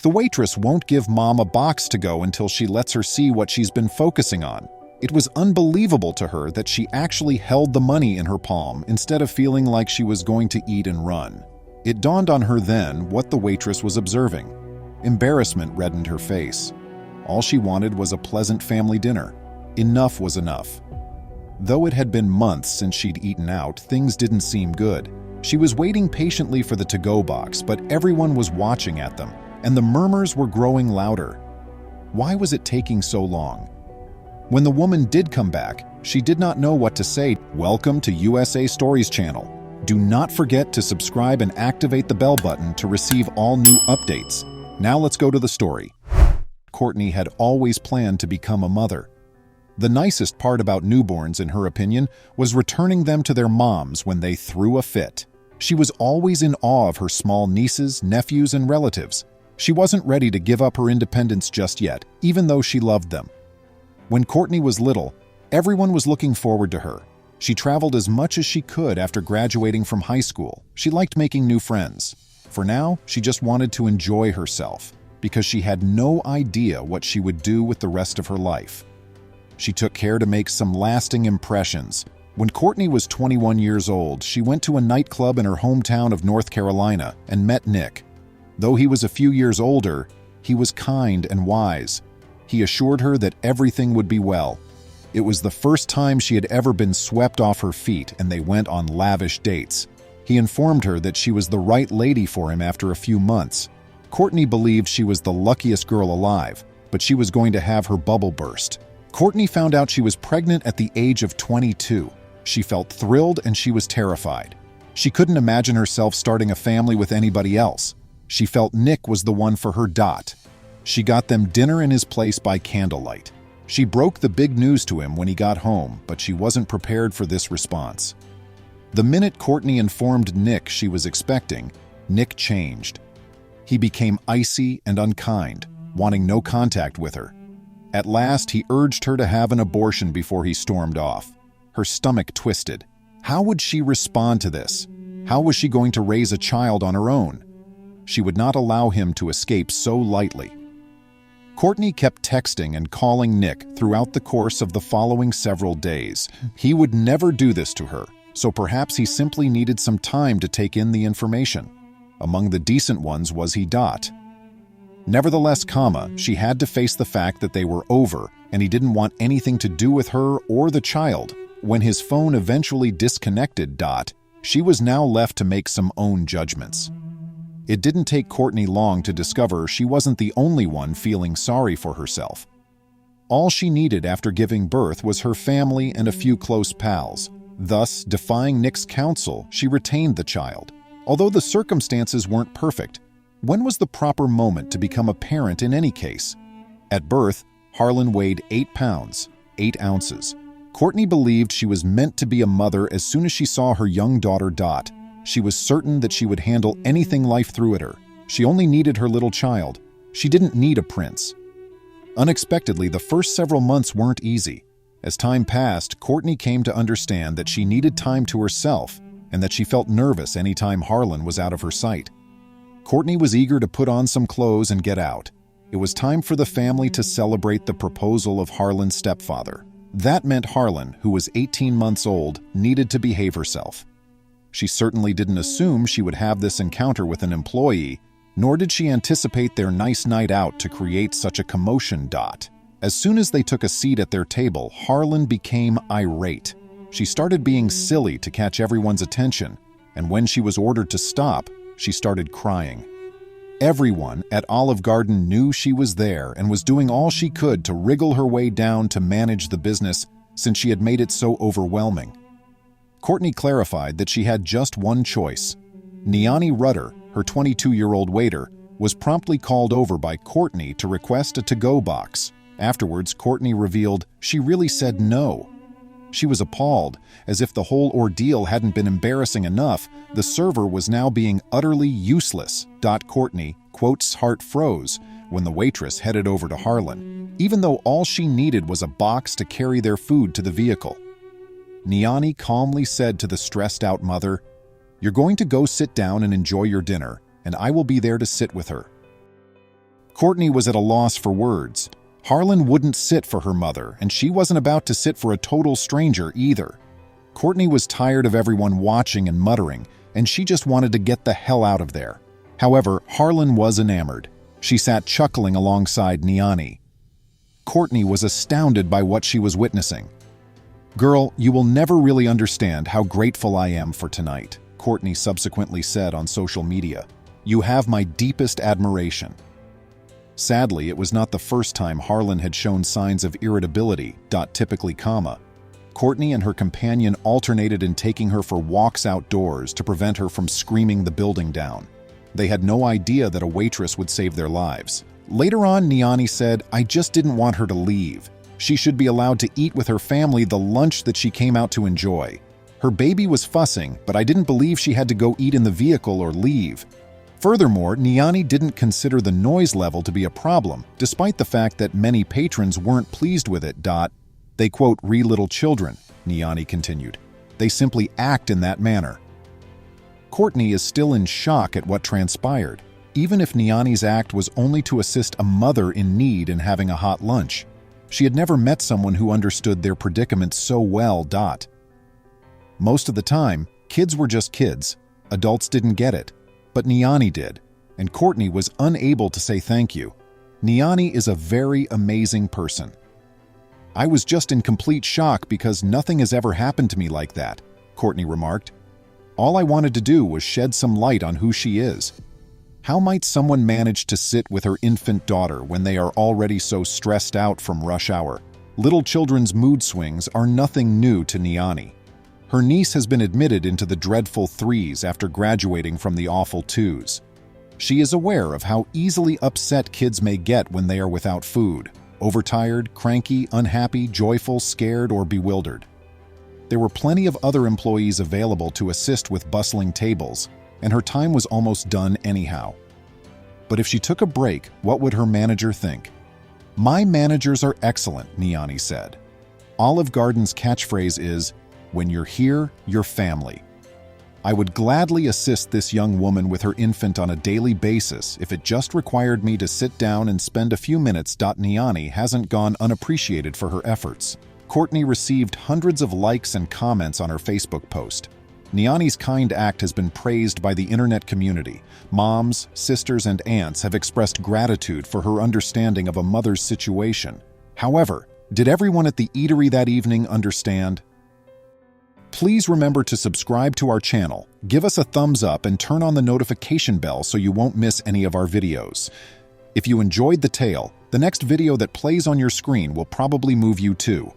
The waitress won't give Mom a box to go until she lets her see what she's been focusing on. It was unbelievable to her that she actually held the money in her palm instead of feeling like she was going to eat and run. It dawned on her then what the waitress was observing. Embarrassment reddened her face. All she wanted was a pleasant family dinner. Enough was enough. Though it had been months since she'd eaten out, things didn't seem good. She was waiting patiently for the to-go box, but everyone was watching at them, and the murmurs were growing louder. Why was it taking so long? When the woman did come back, she did not know what to say. Welcome to USA Stories channel. Do not forget to subscribe and activate the bell button to receive all new updates. Now let's go to the story. Courtney had always planned to become a mother. The nicest part about newborns, in her opinion, was returning them to their moms when they threw a fit. She was always in awe of her small nieces, nephews, and relatives. She wasn't ready to give up her independence just yet, even though she loved them. When Courtney was little, everyone was looking forward to her. She traveled as much as she could after graduating from high school. She liked making new friends. For now, she just wanted to enjoy herself, because she had no idea what she would do with the rest of her life. She took care to make some lasting impressions. When Courtney was 21 years old, she went to a nightclub in her hometown of North Carolina and met Nick. Though he was a few years older, he was kind and wise. He assured her that everything would be well. It was the first time she had ever been swept off her feet, and they went on lavish dates. He informed her that she was the right lady for him after a few months. Courtney believed she was the luckiest girl alive, but she was going to have her bubble burst. Courtney found out she was pregnant at the age of 22. She felt thrilled and she was terrified. She couldn't imagine herself starting a family with anybody else. She felt Nick was the one for her. She got them dinner in his place by candlelight. She broke the big news to him when he got home, but she wasn't prepared for this response. The minute Courtney informed Nick she was expecting, Nick changed. He became icy and unkind, wanting no contact with her. At last, he urged her to have an abortion before he stormed off. Her stomach twisted. How would she respond to this? How was she going to raise a child on her own? She would not allow him to escape so lightly. Courtney kept texting and calling Nick throughout the course of the following several days. He would never do this to her, so perhaps he simply needed some time to take in the information. Among the decent ones was he. Nevertheless, she had to face the fact that they were over, and he didn't want anything to do with her or the child. When his phone eventually disconnected, she was now left to make some own judgments. It didn't take Courtney long to discover she wasn't the only one feeling sorry for herself. All she needed after giving birth was her family and a few close pals. Thus, defying Nick's counsel, she retained the child. Although the circumstances weren't perfect, when was the proper moment to become a parent in any case? At birth, Harlan weighed 8 pounds, 8 ounces. Courtney believed she was meant to be a mother as soon as she saw her young daughter. She was certain that she would handle anything life threw at her. She only needed her little child. She didn't need a prince. Unexpectedly, the first several months weren't easy. As time passed, Courtney came to understand that she needed time to herself and that she felt nervous anytime Harlan was out of her sight. Courtney was eager to put on some clothes and get out. It was time for the family to celebrate the proposal of Harlan's stepfather. That meant Harlan, who was 18 months old, needed to behave herself. She certainly didn't assume she would have this encounter with an employee, nor did she anticipate their nice night out to create such a commotion. As soon as they took a seat at their table, Harlan became irate. She started being silly to catch everyone's attention, and when she was ordered to stop, she started crying. Everyone at Olive Garden knew she was there and was doing all she could to wriggle her way down to manage the business since she had made it so overwhelming. Courtney clarified that she had just one choice. Niani Rudder, her 22-year-old waiter, was promptly called over by Courtney to request a to-go box. Afterwards, Courtney revealed she really said no. She was appalled. As if the whole ordeal hadn't been embarrassing enough, the server was now being utterly useless. Courtney, quote's heart froze when the waitress headed over to Harlan, even though all she needed was a box to carry their food to the vehicle. Niani calmly said to the stressed-out mother, "You're going to go sit down and enjoy your dinner, and I will be there to sit with her." Courtney was at a loss for words. Harlan wouldn't sit for her mother, and she wasn't about to sit for a total stranger either. Courtney was tired of everyone watching and muttering, and she just wanted to get the hell out of there. However, Harlan was enamored. She sat chuckling alongside Niani. Courtney was astounded by what she was witnessing. "Girl, you will never really understand how grateful I am for tonight," Courtney subsequently said on social media. "You have my deepest admiration." Sadly, it was not the first time Harlan had shown signs of irritability, typically comma. Courtney and her companion alternated in taking her for walks outdoors to prevent her from screaming the building down. They had no idea that a waitress would save their lives. Later on, Niani said, "I just didn't want her to leave. She should be allowed to eat with her family the lunch that she came out to enjoy. Her baby was fussing, but I didn't believe she had to go eat in the vehicle or leave." Furthermore, Niani didn't consider the noise level to be a problem, despite the fact that many patrons weren't pleased with it. They quote, "re little children," Niani continued. "They simply act in that manner." Courtney is still in shock at what transpired, even if Niani's act was only to assist a mother in need in having a hot lunch. She had never met someone who understood their predicament so well. Most of the time, kids were just kids. Adults didn't get it. But Niani did, and Courtney was unable to say thank you. Niani is a very amazing person. "I was just in complete shock because nothing has ever happened to me like that," Courtney remarked. "All I wanted to do was shed some light on who she is. How might someone manage to sit with her infant daughter when they are already so stressed out from rush hour? Little children's mood swings are nothing new to Niani. Her niece has been admitted into the dreadful 3s after graduating from the awful 2s. She is aware of how easily upset kids may get when they are without food, overtired, cranky, unhappy, joyful, scared, or bewildered. There were plenty of other employees available to assist with bustling tables, and her time was almost done anyhow. But if she took a break, what would her manager think? "My managers are excellent," Niani said. Olive Garden's catchphrase is, "When you're here, you're family." I would gladly assist this young woman with her infant on a daily basis if it just required me to sit down and spend a few minutes. Niani hasn't gone unappreciated for her efforts. Courtney received hundreds of likes and comments on her Facebook post. Niani's kind act has been praised by the internet community. Moms, sisters, and aunts have expressed gratitude for her understanding of a mother's situation. However, did everyone at the eatery that evening understand? Please remember to subscribe to our channel, give us a thumbs up, and turn on the notification bell so you won't miss any of our videos. If you enjoyed the tale, the next video that plays on your screen will probably move you too.